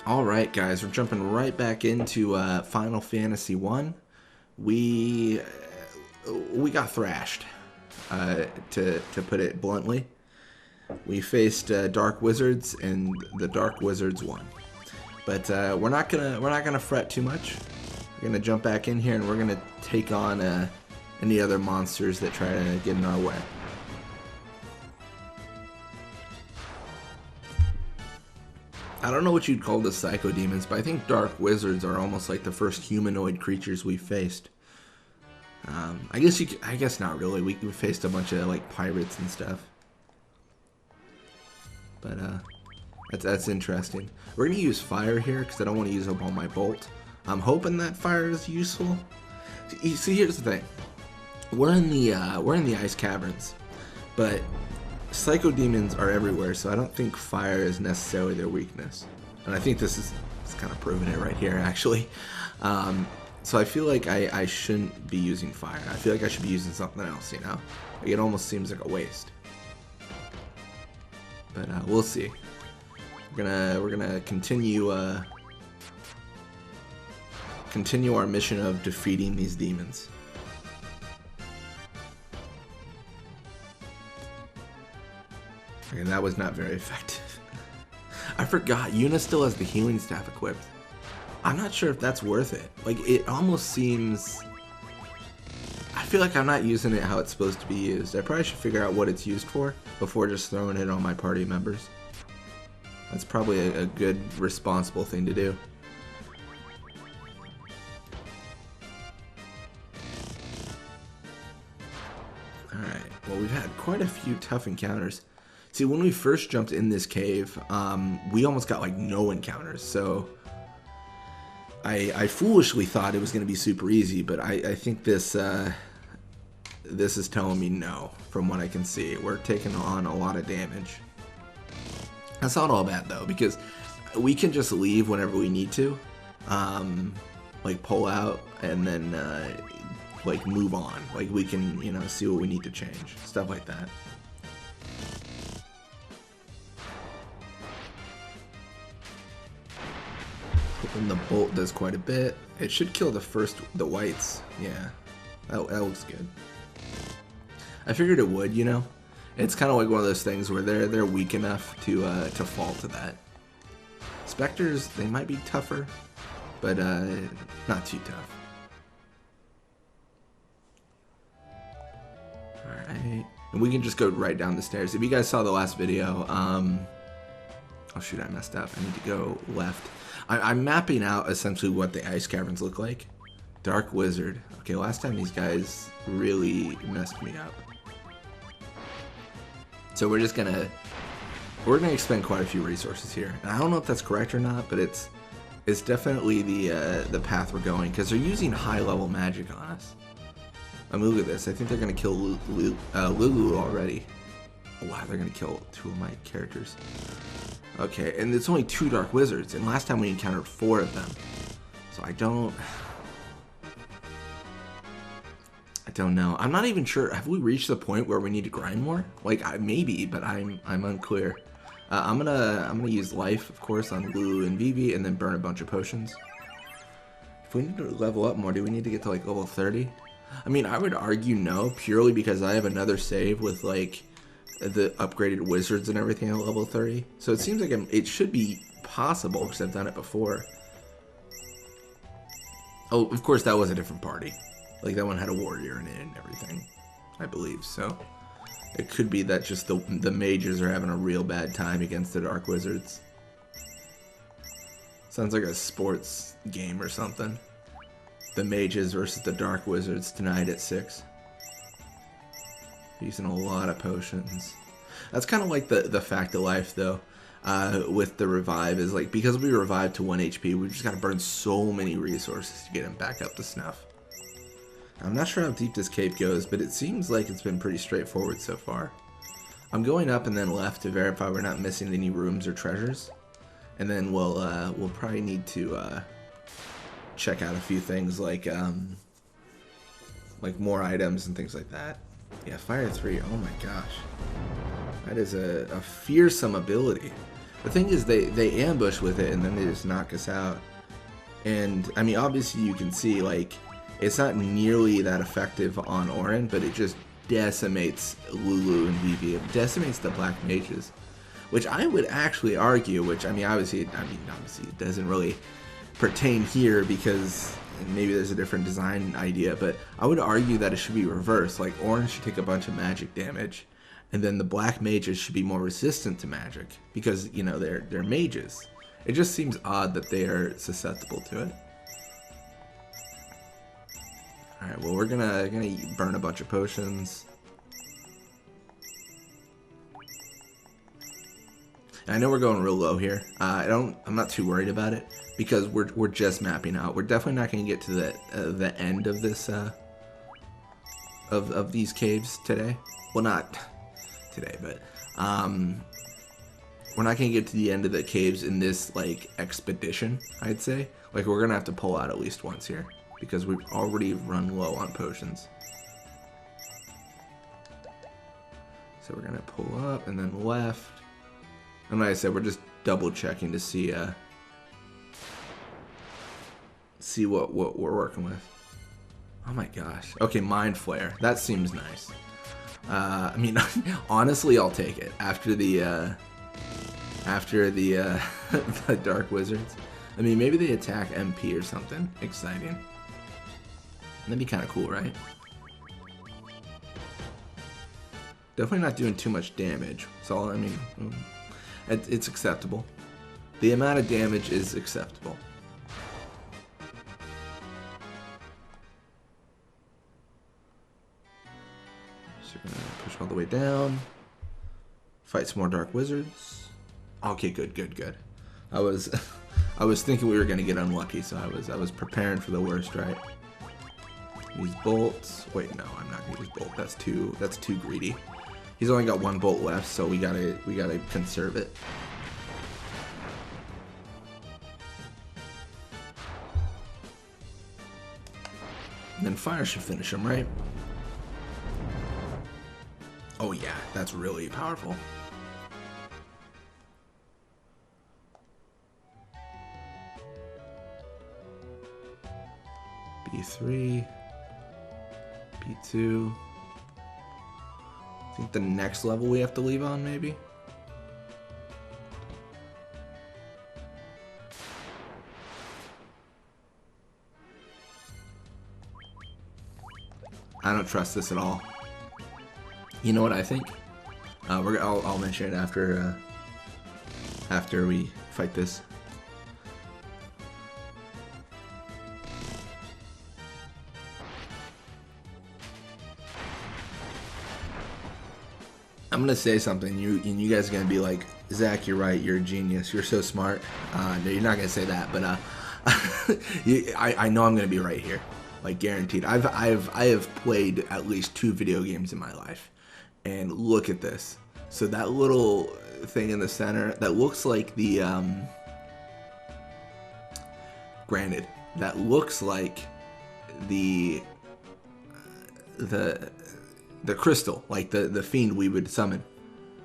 Alright guys, we're jumping right back into Final Fantasy 1. We got thrashed, to put it bluntly. We faced Dark Wizards, and the Dark Wizards won. But we're not gonna fret too much. We're gonna jump back in here, and we're gonna take on any other monsters that try to get in our way. I don't know what you'd call the psycho demons, but I think dark wizards are almost like the first humanoid creatures we faced. I guess not really. We faced a bunch of like pirates and stuff, but that's interesting. We're gonna use fire here because I don't want to use up all my bolt. I'm hoping that fire is useful. See, here's the thing: we're in the ice caverns, but psycho demons are everywhere, so I don't think fire is necessarily their weakness. And I think this is kind of proving it right here, actually. So I feel like I shouldn't be using fire. I feel like I should be using something else, you know? Like, it almost seems like a waste. But we'll see. We're gonna continue our mission of defeating these demons. Okay, that was not very effective. I forgot, Yuna still has the healing staff equipped. I'm not sure if that's worth it. Like, it almost seems... I feel like I'm not using it how it's supposed to be used. I probably should figure out what it's used for before just throwing it on my party members. That's probably a good, responsible thing to do. Alright, well, we've had quite a few tough encounters. See, when we first jumped in this cave, we almost got like no encounters, so I foolishly thought it was going to be super easy, but I think this is telling me no, from what I can see. We're taking on a lot of damage. That's not all bad though, because we can just leave whenever we need to, like pull out and then like move on. Like we can, you know, see what we need to change, stuff like that. And the bolt does quite a bit. It should kill the whites. Yeah, that looks good. I figured it would, you know. It's kind of like one of those things where they're weak enough to fall to that. Spectres, they might be tougher, but not too tough. All right, and we can just go right down the stairs. If you guys saw the last video, oh shoot, I messed up. I need to go left. I'm mapping out essentially what the ice caverns look like. Dark Wizard. Okay, last time these guys really messed me up. So we're gonna expend quite a few resources here. And I don't know if that's correct or not, but it's definitely the path we're going, because they're using high level magic on us. I mean, look at this. I think they're gonna kill Lulu already. Oh, wow, they're gonna kill 2 of my characters. Okay, and it's only 2 Dark Wizards, and last time we encountered 4 of them. So I don't know. I'm not even sure. Have we reached the point where we need to grind more? Like, maybe, but I'm unclear. I'm gonna use life, of course, on Lulu and Vivi, and then burn a bunch of potions. If we need to level up more, do we need to get to like level 30? I mean, I would argue no, purely because I have another save with like the upgraded wizards and everything at level 30. So it seems like it should be possible, because I've done it before. Oh, of course, that was a different party. Like, that one had a warrior in it and everything, I believe. So it could be that just the mages are having a real bad time against the dark wizards. Sounds like a sports game or something. The mages versus the dark wizards tonight at 6. Using a lot of potions. That's kind of like the fact of life, though, with the revive, is like, because we revived to 1 HP, we just gotta burn so many resources to get him back up to snuff. I'm not sure how deep this cave goes, but it seems like it's been pretty straightforward so far. I'm going up and then left to verify we're not missing any rooms or treasures, and then we'll probably need to check out a few things like more items and things like that. Yeah, Fire 3, oh my gosh. That is a fearsome ability. The thing is, they ambush with it and then they just knock us out. And I mean, obviously you can see like it's not nearly that effective on Orin, but it just decimates Lulu and Vivi. It decimates the black mages, which I would actually argue. Which I mean, obviously it doesn't really pertain here because maybe there's a different design idea. But I would argue that it should be reversed. Like Orin should take a bunch of magic damage, and then the black mages should be more resistant to magic because you know they're mages. It just seems odd that they are susceptible to it. Alright, well we're gonna burn a bunch of potions. And I know we're going real low here. I'm not too worried about it because we're just mapping out. We're definitely not gonna get to the end of this of these caves today. Well, not today, but we're not going to get to the end of the caves in this, like, expedition, I'd say. Like, we're going to have to pull out at least once here, because we've already run low on potions. So we're going to pull up and then left. And like I said, we're just double checking to see what we're working with. Oh my gosh. Okay, Mind Flare. That seems nice. I mean, honestly, I'll take it. After the the Dark Wizards. I mean, maybe they attack MP or something exciting. That'd be kind of cool, right? Definitely not doing too much damage. So, I mean, it's acceptable. The amount of damage is acceptable. So we're gonna push all the way down. Fight some more Dark Wizards. Okay, good. I was thinking we were gonna get unlucky, so I was preparing for the worst, right? Use bolts. Wait, no, I'm not gonna use bolt. That's too greedy. He's only got one bolt left, so we gotta conserve it. And then fire should finish him, right? Oh yeah, that's really powerful. B3, B2. I think the next level we have to leave on, maybe? I don't trust this at all. You know what I think? I'll mention it after we fight this. I'm gonna say something, and you guys are gonna be like, Zach, you're right, you're a genius, you're so smart. No, you're not gonna say that, but I know I'm gonna be right here, like guaranteed. I have played at least 2 video games in my life, and look at this. So that little thing in the center that looks like the granted, that looks like the crystal, like the fiend we would summon.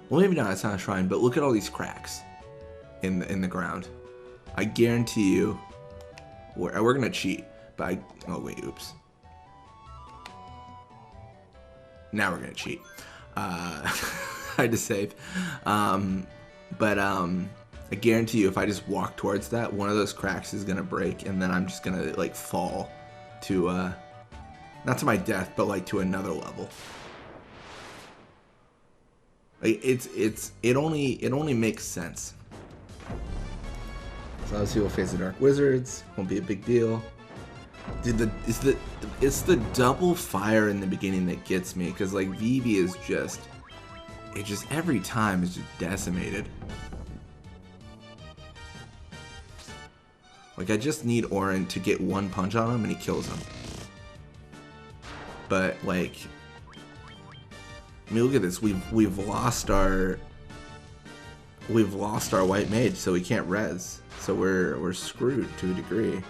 Well, maybe not, it's not a shrine, but look at all these cracks in the ground. I guarantee you, we're gonna cheat, but oh wait, oops. Now we're gonna cheat. I had to save. But I guarantee you, if I just walk towards that, one of those cracks is gonna break, and then I'm just gonna like fall to not to my death, but like to another level. Like it only makes sense. So obviously we'll face the Dark Wizards. Won't be a big deal. Dude, it's the double fire in the beginning that gets me, because like Vivi is just every time is just decimated. Like I just need Orin to get one punch on him and he kills him. But like, I mean, look at this. We've lost our white mage, so we can't res. So we're screwed to a degree.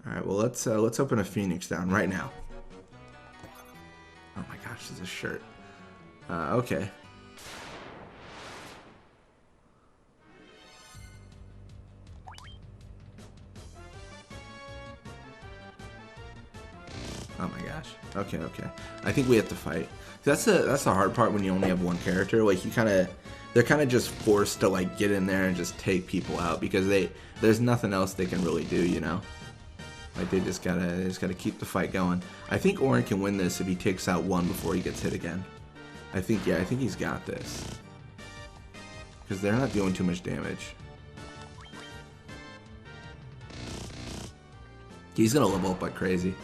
All right, well let's open a Phoenix down right now. Oh my gosh, there's a shirt. Okay. Oh my gosh. Okay, okay. I think we have to fight. That's the hard part when you only have one character. Like they're kind of just forced to like get in there and just take people out because there's nothing else they can really do, you know. Like they just gotta keep the fight going. I think Orin can win this if he takes out one before he gets hit again. I think he's got this because they're not doing too much damage. He's gonna level up like crazy.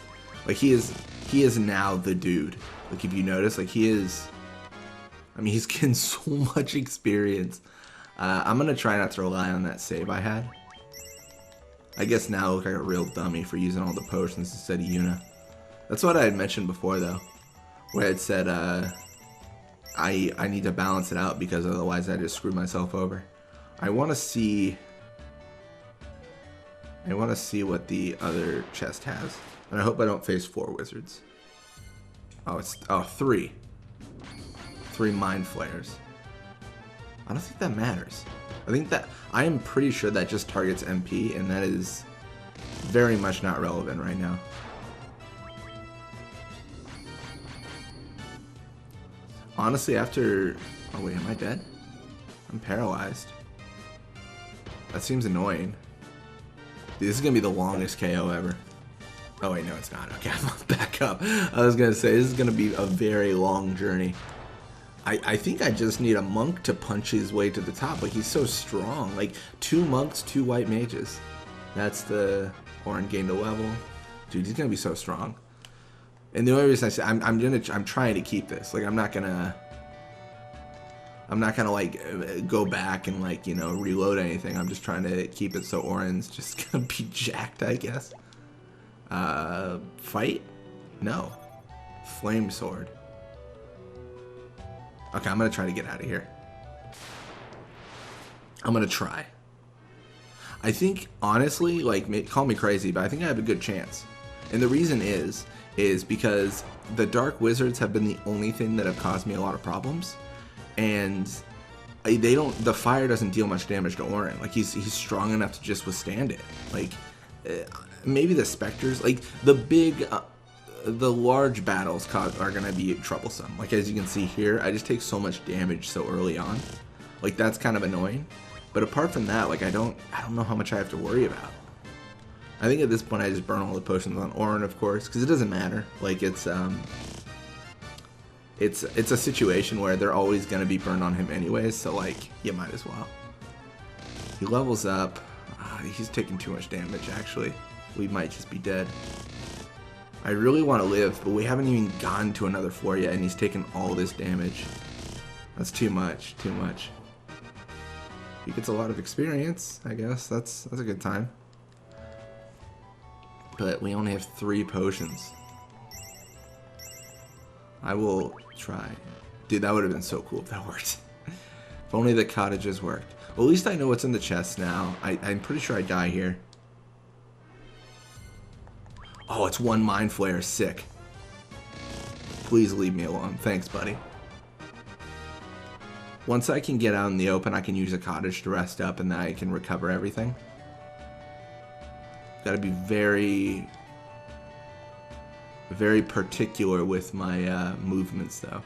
Like he is now the dude. Like if you notice, like he is. I mean, he's getting so much experience. I'm gonna try not to rely on that save I had. I guess now I look like a real dummy for using all the potions instead of Yuna. That's what I had mentioned before though, where it said I need to balance it out because otherwise I just screwed myself over. I want to see what the other chest has. And I hope I don't face 4 wizards. Oh, it's 3. 3 mind flayers. I don't think that matters. I am pretty sure that just targets MP, and that is very much not relevant right now. Honestly, after... Oh wait, am I dead? I'm paralyzed. That seems annoying. Dude, this is gonna be the longest KO ever. Oh wait, no it's not. Okay, I'm back up. I was gonna say, this is gonna be a very long journey. I think I just need a monk to punch his way to the top. Like, he's so strong. Like, 2 monks, 2 white mages. That's the... Orin gained a level. Dude, he's gonna be so strong. And the only reason I say I'm trying to keep this. Like, I'm not gonna like go back and like, you know, reload anything. I'm just trying to keep it so Orin's just gonna be jacked, I guess. Fight? No. Flame sword. Okay, I'm gonna try to get out of here. I'm gonna try. I think, honestly, like, call me crazy, but I think I have a good chance. And the reason is because the Dark Wizards have been the only thing that have caused me a lot of problems. And the fire doesn't deal much damage to Orin. Like, he's strong enough to just withstand it. Like, maybe the Spectres, like, the large battles are going to be troublesome. Like, as you can see here, I just take so much damage so early on. Like, that's kind of annoying. But apart from that, like, I don't know how much I have to worry about. I think at this point I just burn all the potions on Orin, of course, because it doesn't matter. Like, it's a situation where they're always going to be burned on him anyways, so, like, you might as well. He levels up. He's taking too much damage, actually. We might just be dead. I really want to live, but we haven't even gotten to another floor yet, and he's taken all this damage. That's too much, too much. He gets a lot of experience, I guess. That's a good time. But we only have 3 potions. I will try. Dude, that would have been so cool if that worked. If only the cottages worked. Well, at least I know what's in the chest now. I'm pretty sure I die here. Oh, it's 1 mind flare. Sick. Please leave me alone. Thanks, buddy. Once I can get out in the open, I can use a cottage to rest up, and then I can recover everything. Gotta be very, very particular with my movements, though.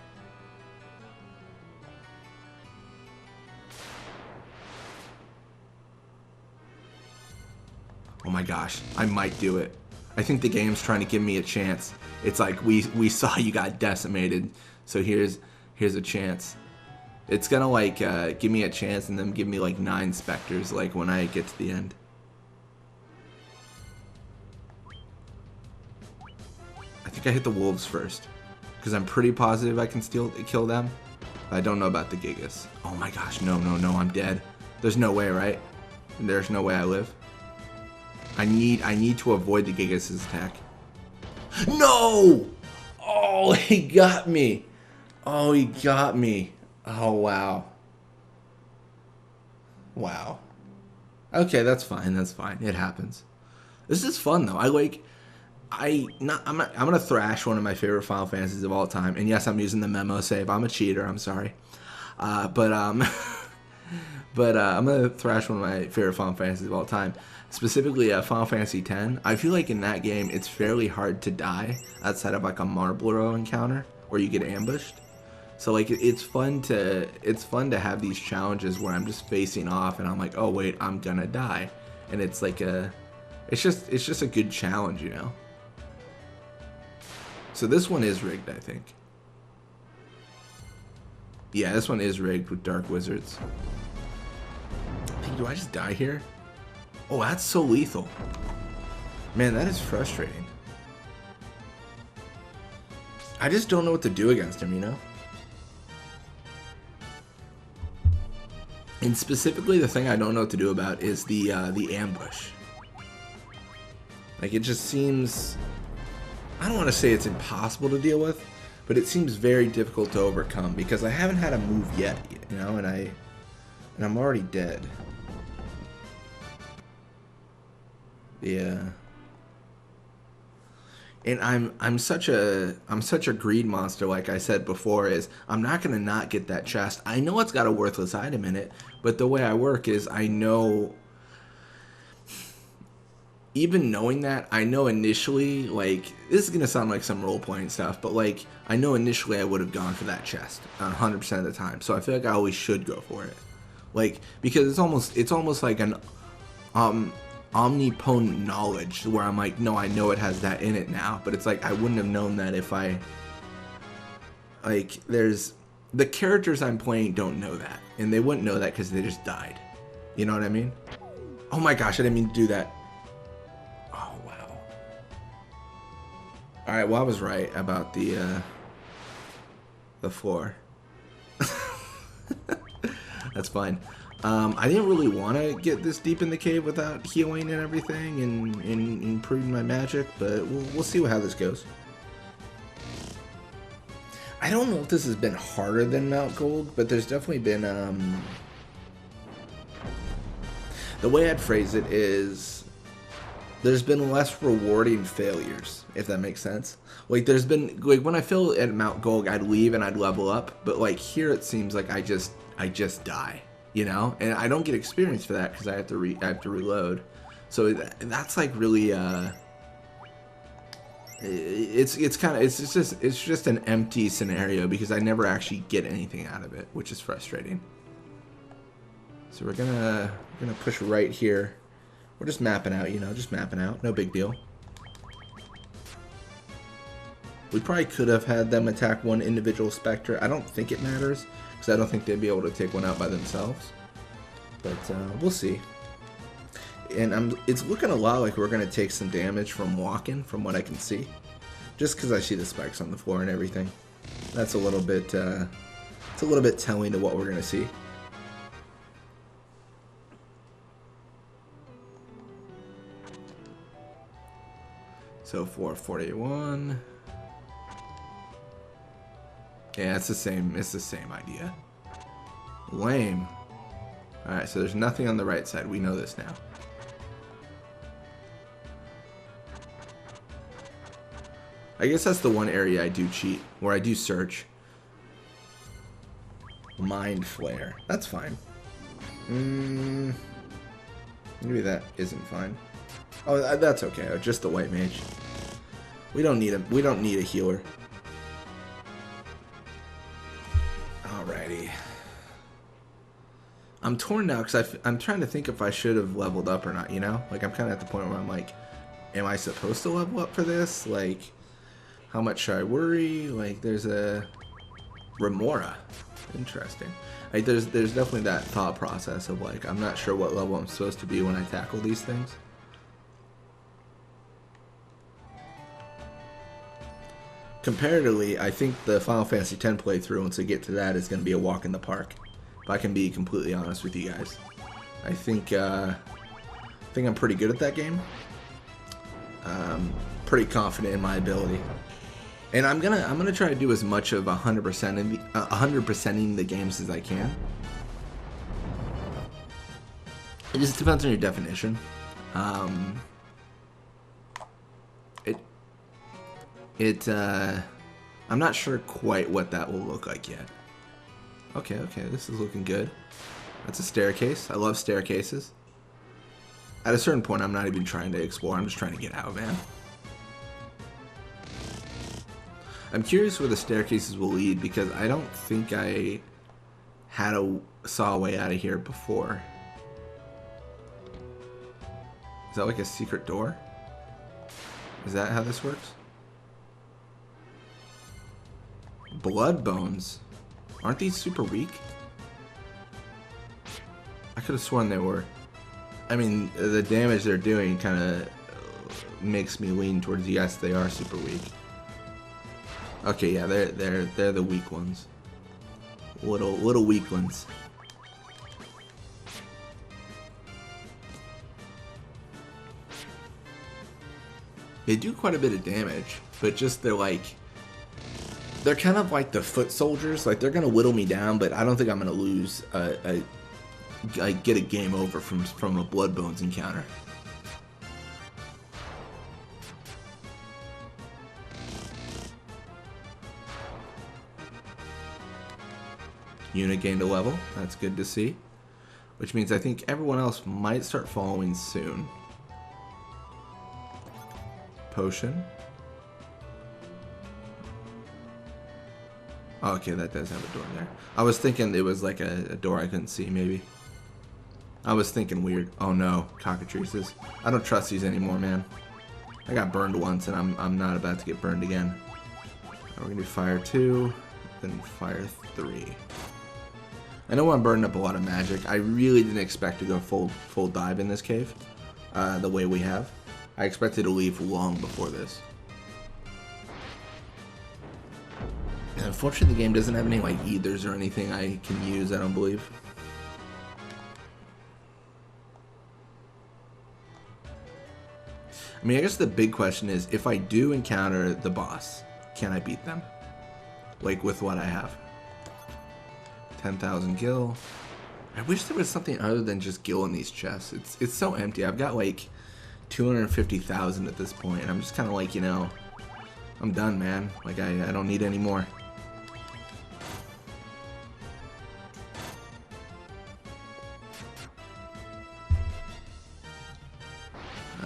Oh my gosh, I might do it. I think the game's trying to give me a chance. It's like, we saw you got decimated, so here's a chance. It's gonna like give me a chance and then give me like 9 specters like when I get to the end. I think I hit the wolves first because I'm pretty positive I can still kill them. I don't know about the Gigas. Oh my gosh, no, I'm dead. There's no way, right? There's no way I live. I need to avoid the Gigas' attack. No! Oh, he got me. Oh, he got me. Oh, wow. Wow. Okay, that's fine. That's fine. It happens. This is fun though. I'm gonna thrash one of my favorite Final Fantasies of all time. And yes, I'm using the memo save. I'm a cheater. I'm sorry. But But I'm gonna thrash one of my favorite Final Fantasies of all time, specifically Final Fantasy X. I feel like in that game it's fairly hard to die outside of like a marble row encounter where you get ambushed. So like it's fun to have these challenges where I'm just facing off and I'm like, oh wait, I'm gonna die, and it's like it's just a good challenge, you know. So this one is rigged, I think. Yeah, this one is rigged with Dark Wizards. Do I just die here? Oh, that's so lethal. Man, that is frustrating. I just don't know what to do against him, you know? And specifically, the thing I don't know what to do about is the ambush. Like, it just seems... I don't want to say it's impossible to deal with, but it seems very difficult to overcome because I haven't had a move yet, you know, and I'm already dead. Yeah. And I'm such a greed monster, like I said before, is I'm not gonna not get that chest. I know it's got a worthless item in it, but the way I work is I know, even knowing that, I know initially, like, this is gonna sound like some role-playing stuff, but like, I know initially I would have gone for that chest 100% of the time. So I feel like I always should go for it, like, because it's almost like an omnipotent knowledge where I'm like, no, I know it has that in it now, but it's like I wouldn't have known that if I, like, there's the characters I'm playing don't know that, and they wouldn't know that because they just died. You know what I mean? Oh my gosh, I didn't mean to do that. Oh wow. All right, well I was right about the floor. That's fine. I didn't really want to get this deep in the cave without healing and everything and improving my magic, but we'll see how this goes. I don't know if this has been harder than Mount Gold, but there's definitely been, the way I'd phrase it is, there's been less rewarding failures, if that makes sense. Like, there's been, like, when I failed at Mount Gold, I'd leave and I'd level up, but, like, here it seems like I just die, you know? And I don't get experience for that because I have to reload. So that's, like, really, it's just an empty scenario because I never actually get anything out of it, which is frustrating. So we're gonna push right here. We're just mapping out, you know, just mapping out. No big deal. We probably could have had them attack one individual Spectre. I don't think it matters, because I don't think they'd be able to take one out by themselves. But we'll see. And it's looking a lot like we're going to take some damage from walking, from what I can see. Just because I see the spikes on the floor and everything. That's a little bit, it's a little bit telling to what we're going to see. So 441. Yeah, it's the same idea. Lame. Alright, so there's nothing on the right side. We know this now. I guess that's the one area I do cheat, where I do search. Mind Flare. That's fine. Maybe that isn't fine. Oh, that's okay. Just the white mage. We don't need a healer. Alrighty. I'm torn now because I'm trying to think if I should have leveled up or not, you know? Like, I'm kind of at the point where I'm like, am I supposed to level up for this? Like, how much should I worry? Like, there's a Remora. Interesting. Like, there's definitely that thought process of, like, I'm not sure what level I'm supposed to be when I tackle these things. Comparatively, I think the Final Fantasy X playthrough, once I get to that, is going to be a walk in the park. If I can be completely honest with you guys. I think I'm pretty good at that game. Pretty confident in my ability. And I'm gonna try to do as much of 100%ing the games as I can. It just depends on your definition. I'm not sure quite what that will look like yet. Okay, this is looking good. That's a staircase. I love staircases. At a certain point, I'm not even trying to explore. I'm just trying to get out, man. I'm curious where the staircases will lead because I don't think I saw a way out of here before. Is that like a secret door? Is that how this works? Blood bones. Aren't these super weak? I could have sworn they were. I mean, the damage they're doing kind of makes me lean towards yes, they are super weak. Okay, yeah, they're the weak ones. Little weak ones. They do quite a bit of damage, but just they're kind of like the foot soldiers. Like they're gonna whittle me down, but I don't think I'm gonna lose. I get a game over from a blood bones encounter. Unit gained a level. That's good to see. Which means I think everyone else might start following soon. Potion. Oh, okay, that does have a door there. I was thinking it was like a door I couldn't see, maybe. I was thinking weird. Oh no, cockatrices. I don't trust these anymore, man. I got burned once, and I'm not about to get burned again. We're gonna do fire 2, then fire 3. I know I'm burning up a lot of magic. I really didn't expect to go full dive in this cave, the way we have. I expected to leave long before this. And unfortunately, the game doesn't have any like ethers or anything I can use. I don't believe. I mean, I guess the big question is, if I do encounter the boss, can I beat them? Like with what I have. 10,000 gil. I wish there was something other than just gil in these chests. It's so empty. I've got like 250,000 at this point, and I'm just kind of like, you know, I'm done, man. Like I don't need any more.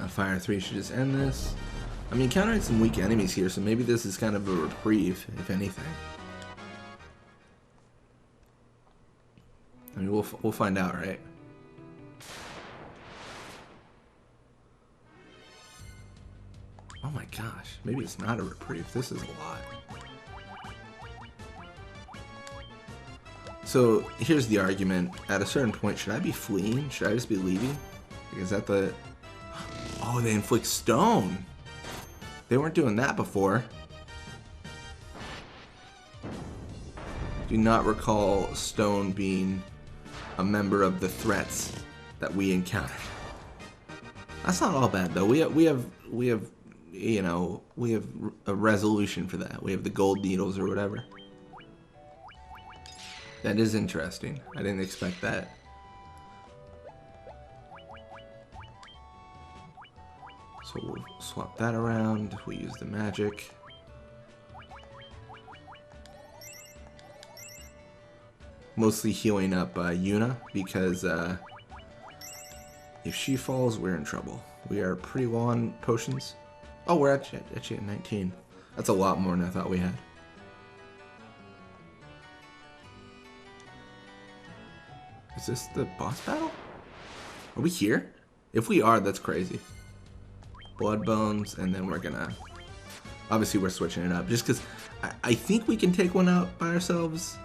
Fire 3 should just end this. I'm encountering some weak enemies here, so maybe this is kind of a reprieve, if anything. I mean, we'll find out, right? Oh my gosh, maybe it's not a reprieve. This is a lot. So here's the argument. At a certain point, should I be fleeing? Should I just be leaving? Is that the... Oh, they inflict stone. They weren't doing that before. Do not recall stone being a member of the threats that we encountered. That's not all bad though. We have you know, we have a resolution for that. We have the gold needles or whatever. That is interesting. I didn't expect that. So we'll swap that around. We use the magic. Mostly healing up Yuna, because if she falls, we're in trouble. We are pretty low on potions. Oh, we're actually at 19. That's a lot more than I thought we had. Is this the boss battle? Are we here? If we are, that's crazy. Blood bones, and then we're gonna... Obviously, we're switching it up. Just because I think we can take one out by ourselves.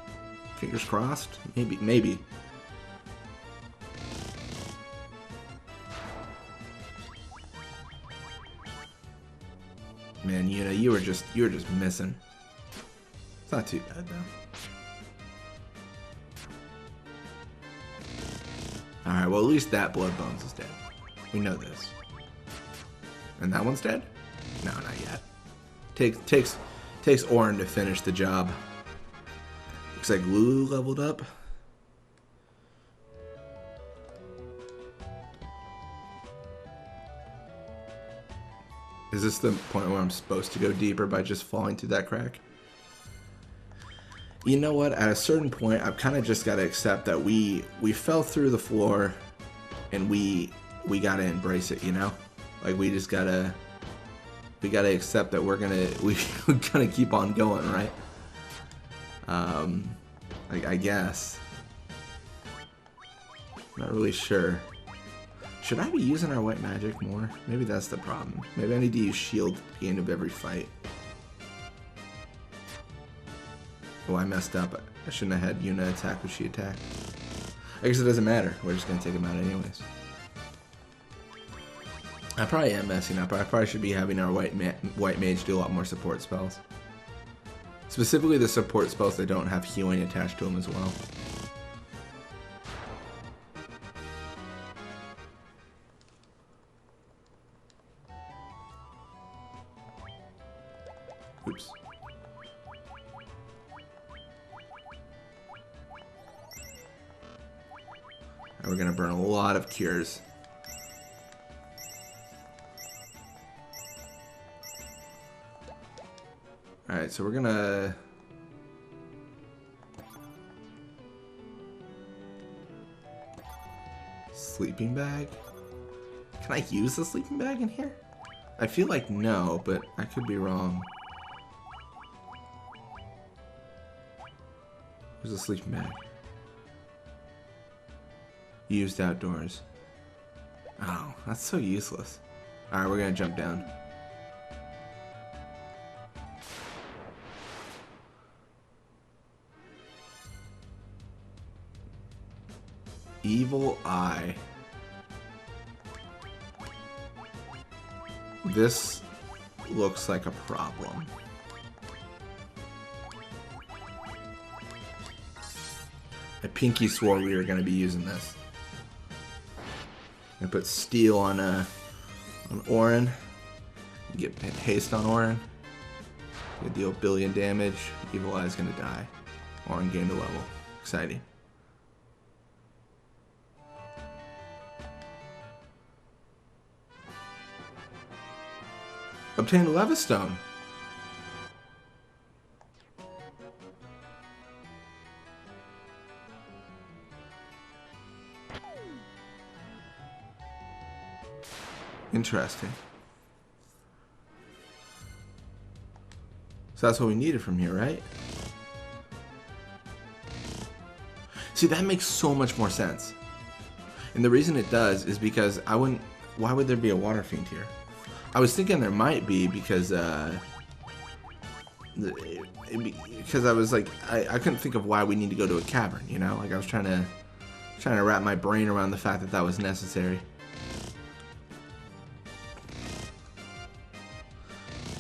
Fingers crossed. Maybe. Man, Yuna, you were just missing. It's not too bad though. Alright, well at least that blood bones is dead. We know this. And that one's dead? No, not yet. Takes Orin to finish the job. Looks like Lulu leveled up. Is this the point where I'm supposed to go deeper by just falling through that crack? You know what? At a certain point, I've kind of just got to accept that we fell through the floor, and we gotta embrace it. You know, like we gotta accept that we're gonna keep on going, right? I guess. Not really sure. Should I be using our white magic more? Maybe that's the problem. Maybe I need to use shield at the end of every fight. Oh, I messed up. I shouldn't have had Yuna attack when she attacked. I guess it doesn't matter. We're just going to take him out anyways. I probably am messing up. I probably should be having our white mage do a lot more support spells. Specifically the support spells that don't have healing attached to them as well. Oops. We're gonna burn a lot of cures. Alright, so we're gonna... Sleeping bag? Can I use the sleeping bag in here? I feel like no, but I could be wrong. Where's the sleeping bag? Used outdoors. Oh, that's so useless. Alright, we're gonna jump down. Evil Eye. This looks like a problem. I pinky swore we were going to be using this. I put steel on Orin. Get haste on Orin. Gonna deal a billion damage. Evil Eye's gonna die. Orin gained a level. Exciting. Obtained Levistone. Interesting. So that's what we needed from here, right? See, that makes so much more sense. And the reason it does is because I wouldn't... Why would there be a water fiend here? I was thinking there might be because I was like, I couldn't think of why we need to go to a cavern, you know? Like I was trying to wrap my brain around the fact that that was necessary.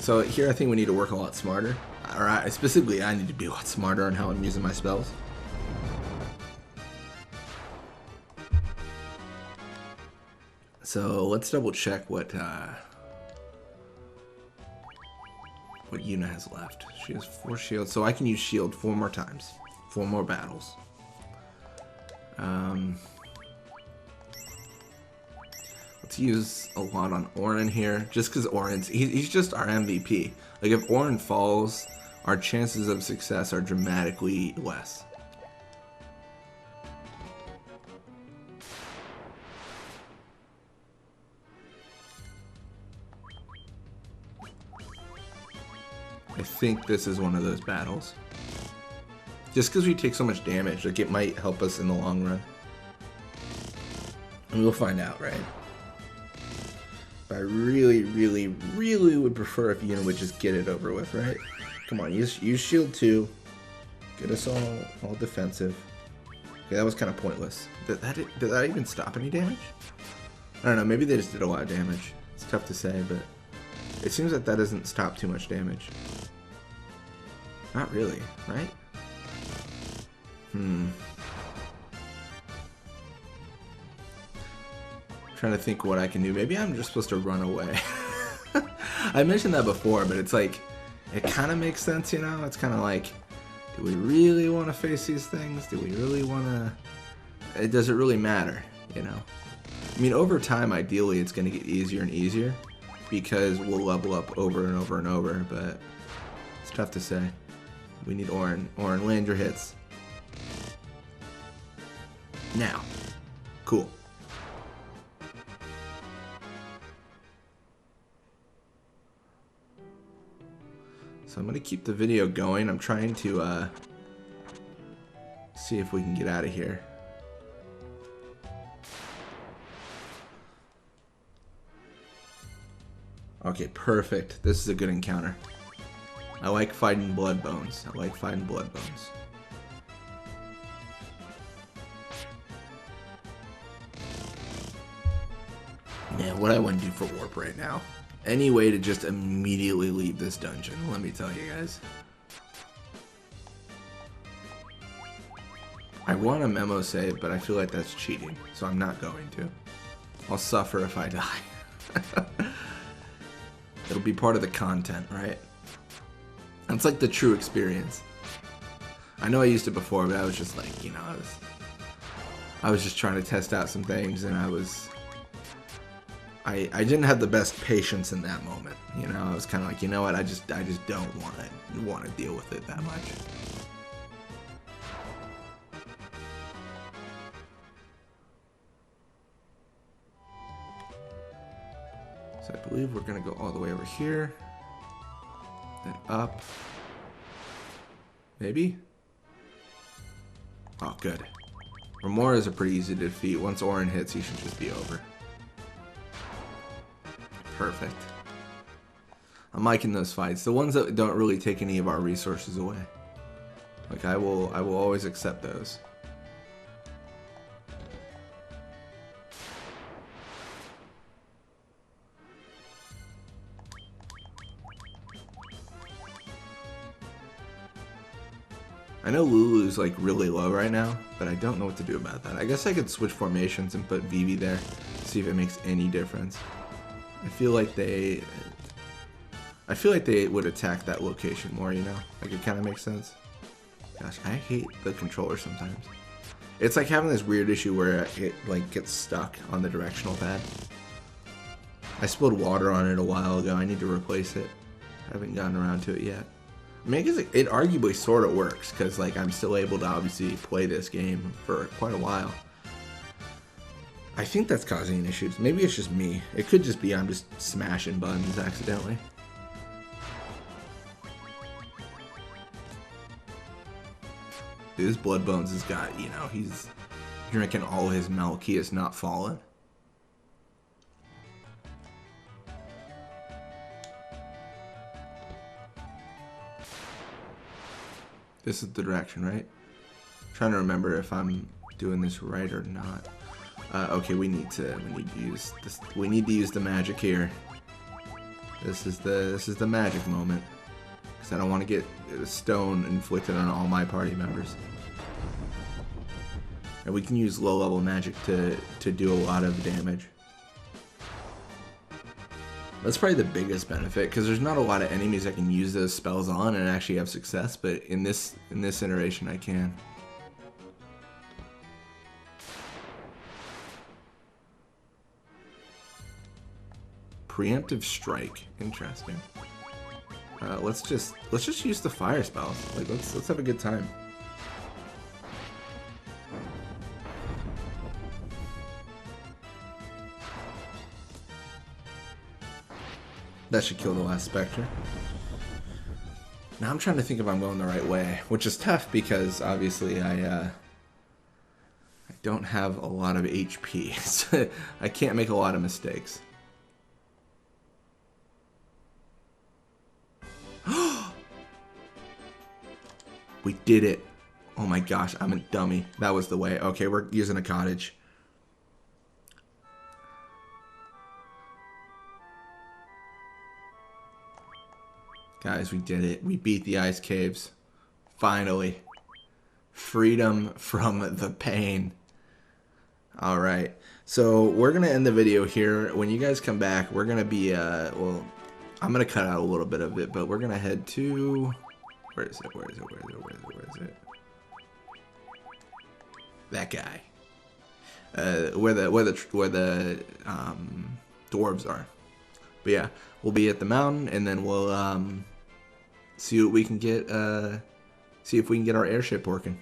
So here I think we need to work a lot smarter. Or specifically, I need to be a lot smarter on how I'm using my spells. So let's double check what Yuna has left. She has 4 shields, so I can use shield 4 more times. 4 more battles. Let's use a lot on Orin here, just because he's just our MVP. Like if Orin falls, our chances of success are dramatically less. I think this is one of those battles. Just because we take so much damage, like it might help us in the long run. And we'll find out, right? But I really, really, really would prefer if Yuna would just get it over with, right? Come on, use shield 2. Get us all defensive. Okay, that was kind of pointless. Did that even stop any damage? I don't know, maybe they just did a lot of damage. It's tough to say, but it seems that doesn't stop too much damage. Not really, right? Trying to think what I can do. Maybe I'm just supposed to run away. I mentioned that before, but it's like, it kind of makes sense, you know? It's kind of like, do we really want to face these things? Do we really want to... Does it really matter, you know? I mean, over time, ideally, it's going to get easier and easier because we'll level up over and over and over, but it's tough to say. We need Orin. Orin, land your hits. Now. Cool. So I'm going to keep the video going. I'm trying to see if we can get out of here. Okay, perfect. This is a good encounter. I like fighting blood bones. I like fighting blood bones. Man, what I wouldn't do for warp right now. Any way to just immediately leave this dungeon, let me tell you guys. I want a memo save, but I feel like that's cheating, so I'm not going to. I'll suffer if I die. It'll be part of the content, right? It's like the true experience. I know I used it before, but I was just like, you know, I was just trying to test out some things, and I didn't have the best patience in that moment. You know, I was kind of like, you know what, I just don't want to deal with it that much. So I believe we're gonna go all the way over here, then up, maybe. Oh, good. Remoras are pretty easy to defeat. Once Orin hits, he should just be over. Perfect. I'm liking those fights. The ones that don't really take any of our resources away. Like I will always accept those. I know Lulu's like really low right now, but I don't know what to do about that. I guess I could switch formations and put Vivi there, see if it makes any difference. I feel like they would attack that location more, you know? Like it kind of makes sense. Gosh, I hate the controller sometimes. It's like having this weird issue where it like gets stuck on the directional pad. I spilled water on it a while ago. I need to replace it. I haven't gotten around to it yet. I mean, I guess it arguably sort of works, because like I'm still able to obviously play this game for quite a while. I think that's causing issues. Maybe it's just me. It could just be I'm just smashing buttons accidentally. Dude, this Bloodbones has got, you know, he's drinking all his milk. He has not fallen. This is the direction, right? I'm trying to remember if I'm doing this right or not. Okay, we need to use this. We need to use the magic here. This is the magic moment, because I don't want to get a stone inflicted on all my party members. And we can use low-level magic to do a lot of damage. That's probably the biggest benefit, because there's not a lot of enemies I can use those spells on and actually have success, but in this iteration I can. Preemptive strike, interesting. Let's just use the fire spells. Like let's have a good time. That should kill the last Spectre. Now I'm trying to think if I'm going the right way, which is tough because obviously I don't have a lot of HP, so I can't make a lot of mistakes. We did it. Oh my gosh, I'm a dummy. That was the way. Okay, we're using a cottage. Guys, we did it. We beat the ice caves. Finally. Freedom from the pain. Alright. So, we're going to end the video here. When you guys come back, we're going to be, well, I'm going to cut out a little bit of it, but we're going to head to... Where is it? Where is it? Where is it? Where is it? Where is it? That guy. Where the dwarves are. But yeah, we'll be at the mountain, and then we'll see what we can get See if we can get our airship working.